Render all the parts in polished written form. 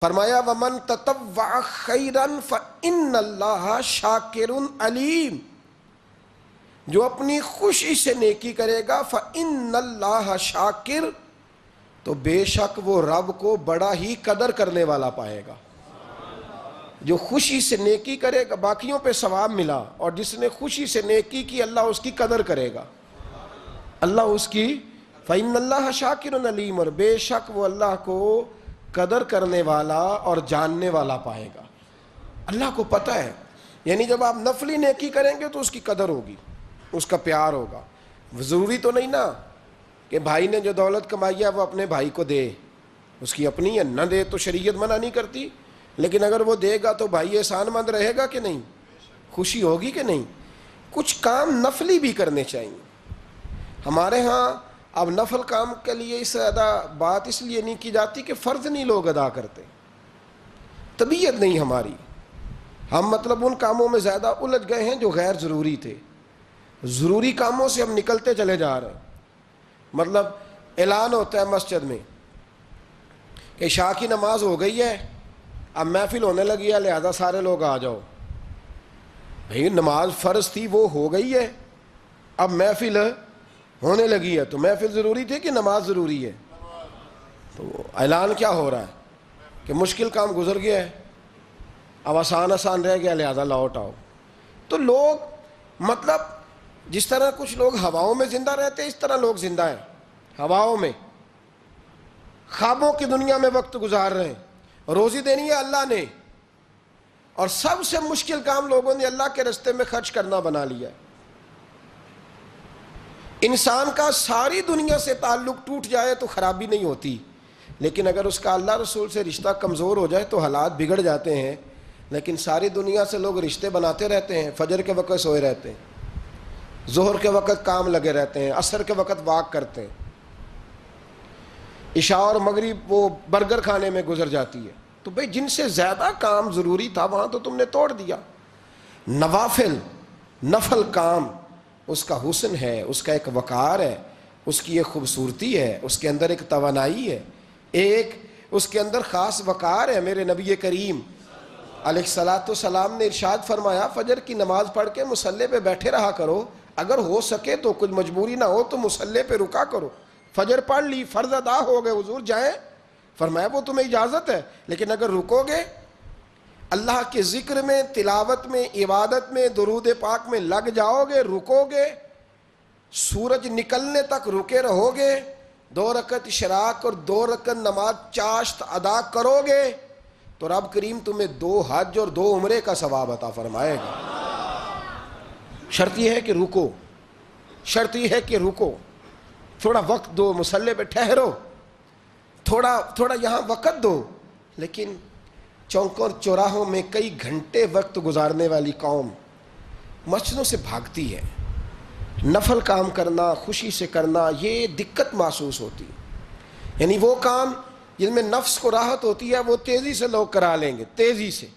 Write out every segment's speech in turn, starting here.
فرمایا وَمَن تَطَوَّعَ خَيْرًا فَإِنَّ اللَّهَ شَاكِرٌ علیم، جو اپنی خوشی سے نیکی کرے گا فَإِنَّ اللَّهَ شَاكِرٌ، تو بے شک وہ رب کو بڑا ہی قدر کرنے والا پائے گا۔ جو خوشی سے نیکی کرے گا باقیوں پہ ثواب ملا، اور جس نے خوشی سے نیکی کی اللہ اس کی قدر کرے گا، اللہ اس کی فَإِنَّ اللَّهَ شَاكِرٌ علیم، اور بے شک وہ اللہ کو قدر کرنے والا اور جاننے والا پائے گا۔ اللہ کو پتہ ہے، یعنی جب آپ نفلی نیکی کریں گے تو اس کی قدر ہوگی، اس کا پیار ہوگا۔ ضروری تو نہیں نا کہ بھائی نے جو دولت کمائی ہے وہ اپنے بھائی کو دے، اس کی اپنی ہے، نہ دے تو شریعت منع نہیں کرتی، لیکن اگر وہ دے گا تو بھائی احسان مند رہے گا کہ نہیں، خوشی ہوگی کہ نہیں۔ کچھ کام نفلی بھی کرنے چاہیے۔ ہمارے ہاں اب نفل کام کے لیے اس زیادہ بات اس لیے نہیں کی جاتی کہ فرض نہیں لوگ ادا کرتے، طبیعت نہیں ہماری، ہم مطلب ان کاموں میں زیادہ الجھ گئے ہیں جو غیر ضروری تھے، ضروری کاموں سے ہم نکلتے چلے جا رہے ہیں۔ مطلب اعلان ہوتا ہے مسجد میں کہ عشاء کی نماز ہو گئی ہے، اب محفل ہونے لگی ہے، لہذا سارے لوگ آ جاؤ۔ بھئی نماز فرض تھی وہ ہو گئی ہے، اب محفل ہونے لگی ہے، تو محفل ضروری تھی کہ نماز ضروری ہے؟ تو اعلان کیا ہو رہا ہے کہ مشکل کام گزر گیا ہے، اب آسان رہ گیا، لہذا لوٹ آؤ۔ تو لوگ مطلب جس طرح کچھ لوگ ہواؤں میں زندہ رہتے اس طرح لوگ زندہ ہیں، ہواؤں میں، خوابوں کی دنیا میں وقت گزار رہے ہیں۔ روزی دینی ہے اللہ نے، اور سب سے مشکل کام لوگوں نے اللہ کے راستے میں خرچ کرنا بنا لیا ہے۔ انسان کا ساری دنیا سے تعلق ٹوٹ جائے تو خرابی نہیں ہوتی، لیکن اگر اس کا اللہ رسول سے رشتہ کمزور ہو جائے تو حالات بگڑ جاتے ہیں۔ لیکن ساری دنیا سے لوگ رشتے بناتے رہتے ہیں، فجر کے وقت سوئے رہتے ہیں، ظہر کے وقت کام لگے رہتے ہیں، عصر کے وقت واک کرتے ہیں، عشاء اور مغرب وہ برگر کھانے میں گزر جاتی ہے۔ تو بھئی جن سے زیادہ کام ضروری تھا وہاں تو تم نے توڑ دیا۔ نفل کام اس کا حسن ہے، اس کا ایک وقار ہے، اس کی ایک خوبصورتی ہے، اس کے اندر ایک توانائی ہے، ایک اس کے اندر خاص وقار ہے۔ میرے نبی کریم علیہ السلام نے ارشاد فرمایا فجر کی نماز پڑھ کے مصلی پہ بیٹھے رہا کرو، اگر ہو سکے تو کچھ مجبوری نہ ہو تو مصلی پہ رکا کرو۔ فجر پڑھ لی، فرض ادا ہو گئے، حضور جائیں؟ فرمایا وہ تمہیں اجازت ہے، لیکن اگر رکو گے، اللہ کے ذکر میں، تلاوت میں، عبادت میں، درود پاک میں لگ جاؤ گے، رکو گے، سورج نکلنے تک رکے رہو گے، 2 رکعت اشراق اور 2 رکعت نماز چاشت ادا کرو گے، تو رب کریم تمہیں 2 حج اور 2 عمرے کا ثواب عطا فرمائے گا۔ شرط یہ ہے کہ رکو، شرط یہ ہے کہ رکو، تھوڑا وقت دو، مصلی پہ ٹھہرو، تھوڑا یہاں وقت دو۔ لیکن چوکوں اور چوراہوں میں کئی گھنٹے وقت گزارنے والی قوم مسجدوں سے بھاگتی ہے۔ نفل کام کرنا، خوشی سے کرنا، یہ دقت محسوس ہوتی ہے۔ یعنی وہ کام جن میں نفس کو راحت ہوتی ہے وہ تیزی سے لوگ کرا لیں گے، تیزی سے۔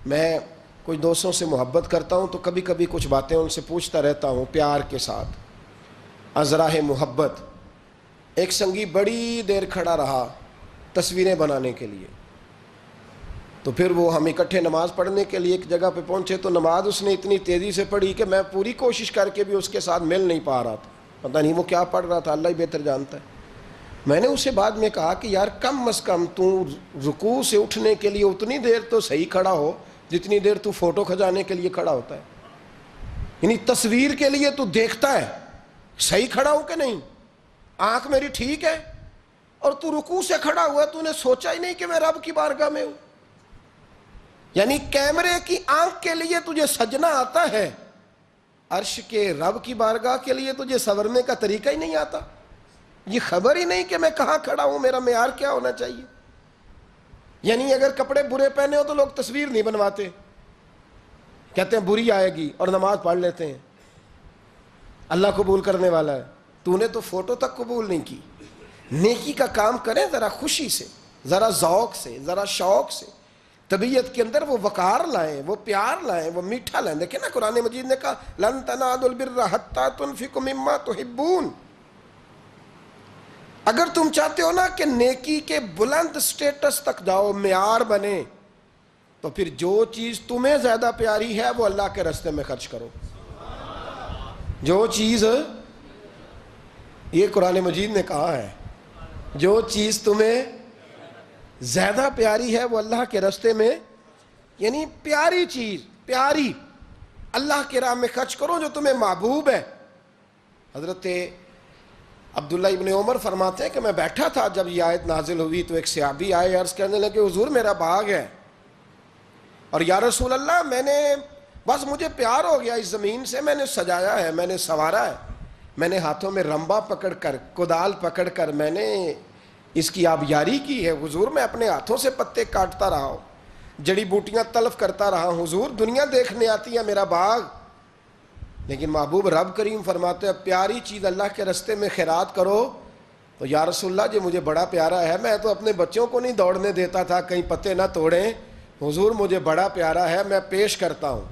میں کچھ دوستوں سے محبت کرتا ہوں تو کبھی کبھی کچھ باتیں ان سے پوچھتا رہتا ہوں پیار کے ساتھ، ازراہ محبت۔ ایک سنگی بڑی دیر کھڑا رہا تصویریں بنانے کے لیے، تو پھر وہ ہم اکٹھے نماز پڑھنے کے لیے ایک جگہ پہ پہنچے تو نماز اس نے اتنی تیزی سے پڑھی کہ میں پوری کوشش کر کے بھی اس کے ساتھ مل نہیں پا رہا تھا، پتہ نہیں وہ کیا پڑھ رہا تھا، اللہ ہی بہتر جانتا ہے۔ میں نے اسے بعد میں کہا کہ یار کم از کم تو رکوع سے اٹھنے کے لیے اتنی دیر تو صحیح کھڑا ہو جتنی دیر تو فوٹو کھنچانے کے لیے کھڑا ہوتا ہے۔ یعنی تصویر کے لیے تو دیکھتا ہے صحیح کھڑا ہوں کہ نہیں، آنکھ میری ٹھیک ہے، اور تو رکوع سے کھڑا ہوا تو نے سوچا ہی نہیں کہ میں رب کی بارگاہ میں ہوں۔ یعنی کیمرے کی آنکھ کے لیے تجھے سجنا آتا ہے، عرش کے رب کی بارگاہ کے لیے تجھے سورنے کا طریقہ ہی نہیں آتا، یہ خبر ہی نہیں کہ میں کہاں کھڑا ہوں، میرا معیار کیا ہونا چاہیے۔ یعنی اگر کپڑے برے پہنے ہو تو لوگ تصویر نہیں بنواتے، کہتے ہیں بری آئے گی اور نماز پڑھ لیتے ہیں، اللہ قبول کرنے والا ہے۔ تو نے تو فوٹو تک قبول نہیں کی۔ نیکی کا کام کریں ذرا خوشی سے، ذرا ذوق سے، ذرا شوق سے، طبیعت کے اندر وہ وقار لائیں، وہ پیار لائیں، وہ میٹھا لائیں۔ دیکھیں نا قرآن مجید نے کہا لن تنالوا البر حتی تنفقوا مما تحبون، اگر تم چاہتے ہو نا کہ نیکی کے بلند سٹیٹس تک جاؤ، معیار بنے، تو پھر جو چیز تمہیں زیادہ پیاری ہے وہ اللہ کے راستے میں خرچ کرو. جو چیز، یہ قرآن مجید نے کہا ہے، جو چیز تمہیں زیادہ پیاری ہے وہ اللہ کے راستے میں، یعنی پیاری چیز، پیاری اللہ کے راہ میں خرچ کرو جو تمہیں محبوب ہے. حضرت عبداللہ ابن عمر فرماتے ہیں کہ میں بیٹھا تھا جب یہ آیت نازل ہوئی تو ایک صحابی آئے، عرض کرنے لگے حضور میرا باغ ہے، اور یا رسول اللہ میں نے بس مجھے پیار ہو گیا اس زمین سے، میں نے سجایا ہے، میں نے سنوارا ہے، میں نے ہاتھوں میں رمبا پکڑ کر، کدال پکڑ کر میں نے اس کی آبیاری کی ہے حضور، میں اپنے ہاتھوں سے پتے کاٹتا رہا ہوں، جڑی بوٹیاں تلف کرتا رہا ہوں حضور، دنیا دیکھنے آتی ہے میرا باغ. لیکن محبوب رب کریم فرماتے ہیں پیاری چیز اللہ کے راستے میں خیرات کرو. تو یا رسول اللہ جو مجھے بڑا پیارا ہے، میں تو اپنے بچوں کو نہیں دوڑنے دیتا تھا کہیں پتے نہ توڑیں، حضور مجھے بڑا پیارا ہے، میں پیش کرتا ہوں،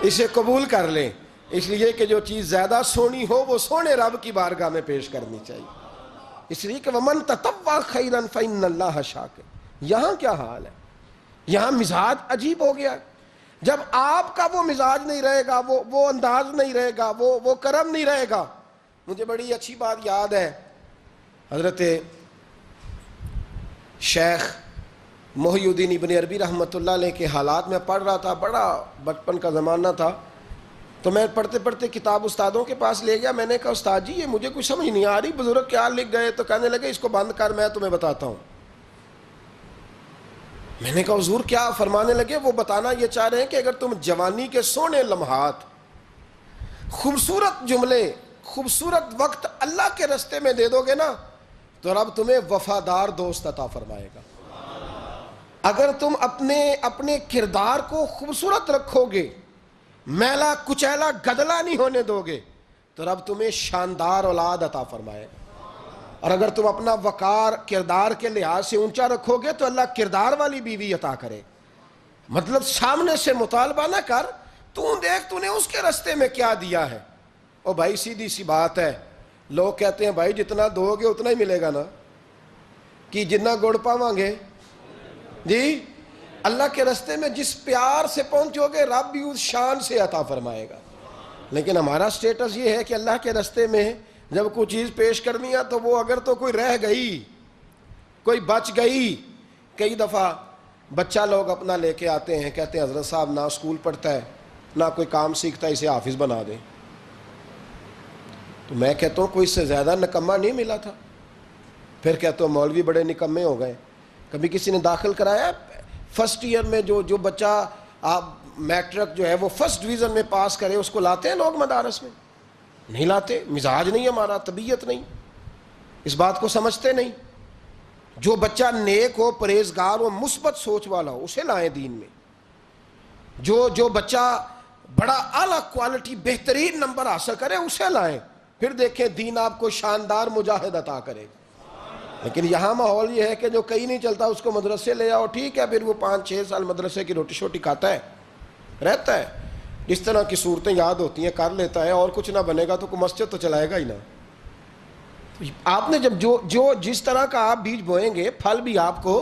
اسے قبول کر لیں. اس لیے کہ جو چیز زیادہ سونی ہو وہ سونے رب کی بارگاہ میں پیش کرنی چاہیے. اس لیے کہ وَمَن تَطَوَّعَ خَيْرًا فَإِنَّ اللَّهَ شَاكِرٌ. یہاں کیا حال ہے؟ یہاں مزاج عجیب ہو گیا. جب آپ کا وہ مزاج نہیں رہے گا، وہ انداز نہیں رہے گا، وہ کرم نہیں رہے گا. مجھے بڑی اچھی بات یاد ہے، حضرت شیخ محی الدین ابن عربی رحمۃ اللہ علیہ کے حالات میں پڑھ رہا تھا، بڑا بچپن کا زمانہ تھا، تو میں پڑھتے پڑھتے کتاب استادوں کے پاس لے گیا. میں نے کہا استاد جی یہ مجھے کچھ سمجھ نہیں آ رہی، بزرگ کیا لکھ گئے؟ تو کہنے لگے اس کو بند کر، میں تمہیں بتاتا ہوں. میں نے کہا حضور کیا؟ فرمانے لگے وہ بتانا یہ چاہ رہے ہیں کہ اگر تم جوانی کے سونے لمحات، خوبصورت جملے، خوبصورت وقت اللہ کے راستے میں دے دو گے نا تو رب تمہیں وفادار دوست عطا فرمائے گا. اگر تم اپنے کردار کو خوبصورت رکھو گے، میلا کچیلا گدلا نہیں ہونے دو گے، تو رب تمہیں شاندار اولاد عطا فرمائے گا. اور اگر تم اپنا وقار کردار کے لحاظ سے اونچا رکھو گے تو اللہ کردار والی بیوی عطا کرے. مطلب سامنے سے مطالبہ نہ کر، تو دیکھ تو نے اس کے راستے میں کیا دیا ہے. او بھائی سیدھی سی بات ہے، لوگ کہتے ہیں بھائی جتنا دو گے اتنا ہی ملے گا نا، کہ جتنا گڑ پاواں گے جی. اللہ کے راستے میں جس پیار سے پہنچو گے رب بھی اس شان سے عطا فرمائے گا. لیکن ہمارا سٹیٹس یہ ہے کہ اللہ کے راستے میں جب کوئی چیز پیش کرنی ہے تو وہ اگر تو کوئی رہ گئی، کوئی بچ گئی. کئی دفعہ بچہ لوگ اپنا لے کے آتے ہیں، کہتے ہیں حضرت صاحب نہ اسکول پڑھتا ہے نہ کوئی کام سیکھتا ہے، اسے حافظ بنا دیں. تو میں کہتا ہوں کوئی اس سے زیادہ نکمہ نہیں ملا تھا. پھر کہتا ہوں مولوی بڑے نکمے ہو گئے. کبھی کسی نے داخل کرایا فرسٹ ایئر میں، جو بچہ آپ میٹرک جو ہے وہ فرسٹ ڈویژن میں پاس کرے اس کو لاتے ہیں لوگ مدارس میں؟ نہیں لاتے. مزاج نہیں ہمارا، طبیعت نہیں، اس بات کو سمجھتے نہیں. جو بچہ نیک ہو، پرہیزگار ہو، مثبت سوچ والا ہو اسے لائیں دین میں. جو بچہ بڑا اعلیٰ کوالٹی بہترین نمبر حاصل کرے اسے لائیں، پھر دیکھیں دین آپ کو شاندار مجاہد عطا کرے. لیکن یہاں ماحول یہ ہے کہ جو کہیں نہیں چلتا اس کو مدرسے لے آؤ، ٹھیک ہے، پھر وہ 5-6 سال مدرسے کی روٹی شوٹی کھاتا ہے، رہتا ہے، اس طرح کی صورتیں یاد ہوتی ہیں، کر لیتا ہے، اور کچھ نہ بنے گا تو کوئی مسجد تو چلائے گا ہی نا. آپ نے جب جو جس طرح کا آپ بیج بوئیں گے پھل بھی آپ کو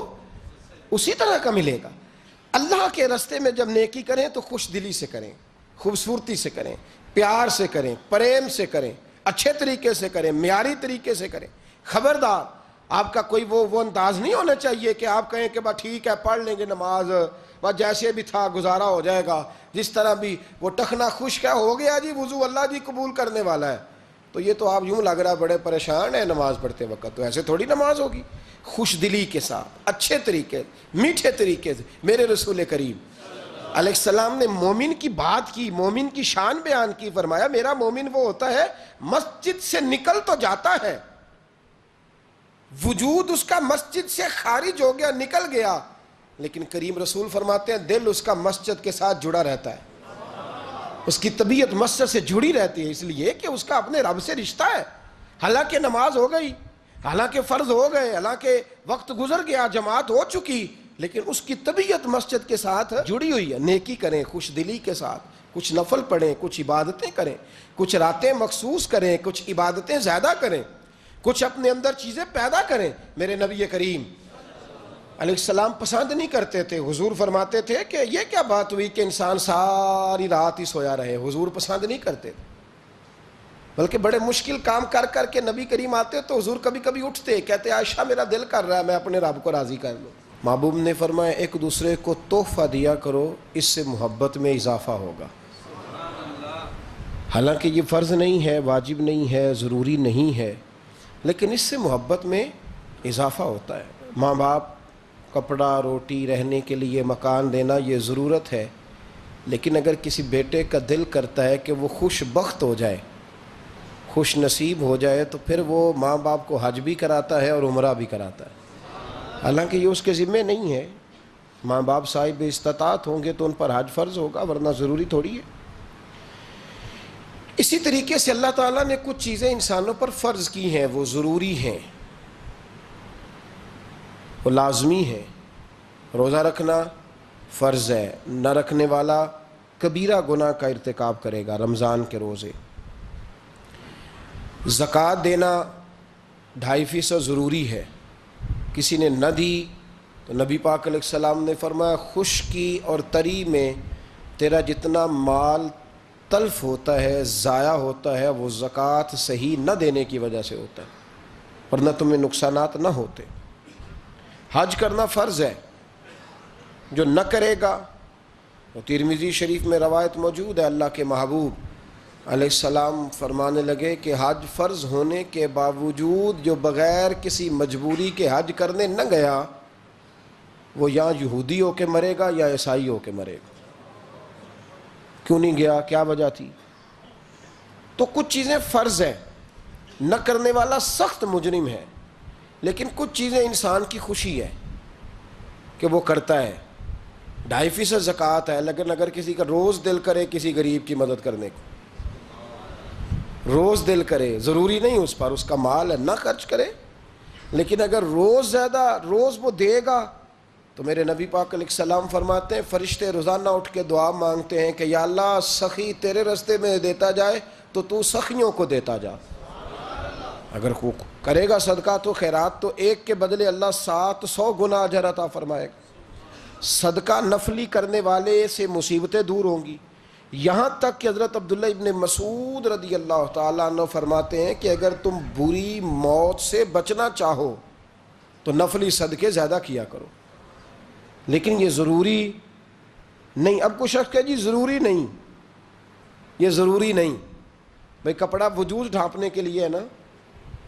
اسی طرح کا ملے گا. اللہ کے راستے میں جب نیکی کریں تو خوش دلی سے کریں، خوبصورتی سے کریں، پیار سے کریں، پریم سے کریں، اچھے طریقے سے کریں، معیاری طریقے سے کریں. خبردار آپ کا کوئی وہ انداز نہیں ہونا چاہیے کہ آپ کہیں کہ بس ٹھیک ہے پڑھ لیں گے نماز، بس جیسے بھی تھا گزارا ہو جائے گا، جس طرح بھی وہ ٹخنا خشک ہے ہو گیا جی وضو اللہ جی قبول کرنے والا ہے. تو یہ تو آپ یوں لگ رہا بڑے پریشان ہیں نماز پڑھتے وقت، تو ایسے تھوڑی نماز ہوگی. خوش دلی کے ساتھ، اچھے طریقے، میٹھے طریقے سے. میرے رسول کریم علیہ السلام نے مومن کی بات کی، مومن کی شان بیان کی. فرمایا میرا مومن وہ ہوتا ہے مسجد سے نکل تو جاتا ہے، وجود اس کا مسجد سے خارج ہو گیا، نکل گیا، لیکن کریم رسول فرماتے ہیں دل اس کا مسجد کے ساتھ جڑا رہتا ہے، اس کی طبیعت مسجد سے جڑی رہتی ہے، اس لیے کہ اس کا اپنے رب سے رشتہ ہے. حالانکہ نماز ہو گئی، حالانکہ فرض ہو گئے، حالانکہ وقت گزر گیا، جماعت ہو چکی، لیکن اس کی طبیعت مسجد کے ساتھ جڑی ہوئی ہے. نیکی کریں خوش دلی کے ساتھ، کچھ نفل پڑھیں، کچھ عبادتیں کریں، کچھ راتیں مخصوص کریں، کچھ عبادتیں زیادہ کریں، کچھ اپنے اندر چیزیں پیدا کریں. میرے نبی کریم علیہ السلام پسند نہیں کرتے تھے. حضور فرماتے تھے کہ یہ کیا بات ہوئی کہ انسان ساری رات ہی سویا رہے. حضور پسند نہیں کرتے تھے، بلکہ بڑے مشکل کام کر کر کے نبی کریم آتے تو حضور کبھی کبھی اٹھتے، کہتے عائشہ میرا دل کر رہا ہے میں اپنے رب کو راضی کر لوں. محبوب نے فرمایا ایک دوسرے کو تحفہ دیا کرو، اس سے محبت میں اضافہ ہوگا. حالانکہ یہ فرض نہیں ہے، واجب نہیں ہے، ضروری نہیں ہے، لیکن اس سے محبت میں اضافہ ہوتا ہے. ماں باپ کپڑا روٹی رہنے کے لیے مکان دینا یہ ضرورت ہے، لیکن اگر کسی بیٹے کا دل کرتا ہے کہ وہ خوش بخت ہو جائے، خوش نصیب ہو جائے، تو پھر وہ ماں باپ کو حج بھی کراتا ہے اور عمرہ بھی کراتا ہے. حالانکہ یہ اس کے ذمہ نہیں ہے. ماں باپ صاحب استطاعت ہوں گے تو ان پر حج فرض ہوگا، ورنہ ضروری تھوڑی ہے. اسی طریقے سے اللہ تعالیٰ نے کچھ چیزیں انسانوں پر فرض کی ہیں، وہ ضروری ہیں، وہ لازمی ہے. روزہ رکھنا فرض ہے، نہ رکھنے والا کبیرہ گناہ کا ارتکاب کرے گا. رمضان کے روزے. زکوٰۃ دینا 2.5% ضروری ہے. کسی نے نہ دی تو نبی پاک علیہ السلام نے فرمایا خشکی اور تری میں تیرا جتنا مال تلف ہوتا ہے، ضائع ہوتا ہے، وہ زکوٰۃ صحیح نہ دینے کی وجہ سے ہوتا ہے، ورنہ تمہیں نقصانات نہ ہوتے. حج کرنا فرض ہے. جو نہ کرے گا، وہ ترمذی شریف میں روایت موجود ہے، اللہ کے محبوب علیہ السلام فرمانے لگے کہ حج فرض ہونے کے باوجود جو بغیر کسی مجبوری کے حج کرنے نہ گیا، وہ یا یہودی ہو کے مرے گا یا عیسائی ہو کے مرے گا. کیوں نہیں گیا؟ کیا وجہ تھی؟ تو کچھ چیزیں فرض ہیں، نہ کرنے والا سخت مجرم ہے، لیکن کچھ چیزیں انسان کی خوشی ہے کہ وہ کرتا ہے. 2.5% زکوٰۃ ہے، لیکن اگر کسی کا روز دل کرے کسی غریب کی مدد کرنے کو، روز دل کرے، ضروری نہیں اس پر، اس کا مال ہے، نہ خرچ کرے. لیکن اگر روز وہ دے گا تو میرے نبی پاک علیہ السلام فرماتے ہیں فرشتے روزانہ اٹھ کے دعا مانگتے ہیں کہ یا اللہ سخی تیرے راستے میں دیتا جائے تو سخیوں کو دیتا جا. اگر کرے گا صدقہ تو خیرات تو ایک کے بدلے اللہ 700 گنا اجر عطا فرمائے گا. صدقہ نفلی کرنے والے سے مصیبتیں دور ہوں گی. یہاں تک کہ حضرت عبداللہ ابن مسعود رضی اللہ تعالیٰ عنہ فرماتے ہیں کہ اگر تم بری موت سے بچنا چاہو تو نفلی صدقے زیادہ کیا کرو، لیکن یہ ضروری نہیں. اب کوئی شخص کہ جی ضروری نہیں، یہ ضروری نہیں. بھئی کپڑا وجود ڈھانپنے کے لیے ہے نا،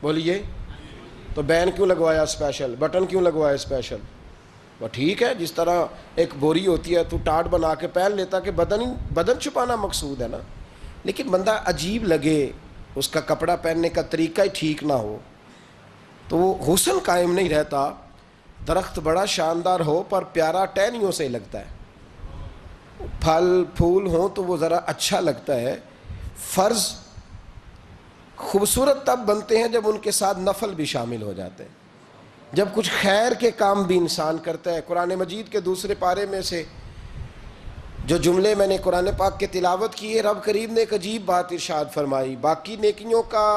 بولیے تو بین کیوں لگوایا اسپیشل، بٹن کیوں لگوایا اسپیشل؟ وہ ٹھیک ہے، جس طرح ایک بوری ہوتی ہے تو ٹاٹ بنا کے پہن لیتا کہ بدن چھپانا مقصود ہے نا. لیکن بندہ عجیب لگے، اس کا کپڑا پہننے کا طریقہ ہی ٹھیک نہ ہو تو وہ حسن قائم نہیں رہتا. درخت بڑا شاندار ہو پر پیارا ٹہنیوں سے لگتا ہے، پھل پھول ہوں تو وہ ذرا اچھا لگتا ہے. فرض خوبصورت تب بنتے ہیں جب ان کے ساتھ نفل بھی شامل ہو جاتے ہیں، جب کچھ خیر کے کام بھی انسان کرتا ہے. قرآن مجید کے دوسرے پارے میں سے جو جملے میں نے قرآن پاک کی تلاوت کی ہے، رب کریم نے ایک عجیب بات ارشاد فرمائی. باقی نیکیوں کا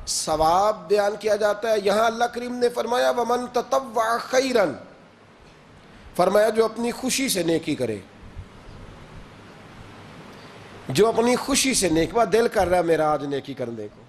ثواب بیان کیا جاتا ہے، یہاں اللہ کریم نے فرمایا وَمَن تَطَوَّعَ خَيْرًا، فرمایا جو اپنی خوشی سے نیکی کرے، جو اپنی خوشی سے نیکی، دل کر رہا ہے میرا آج نیکی کرنے کو،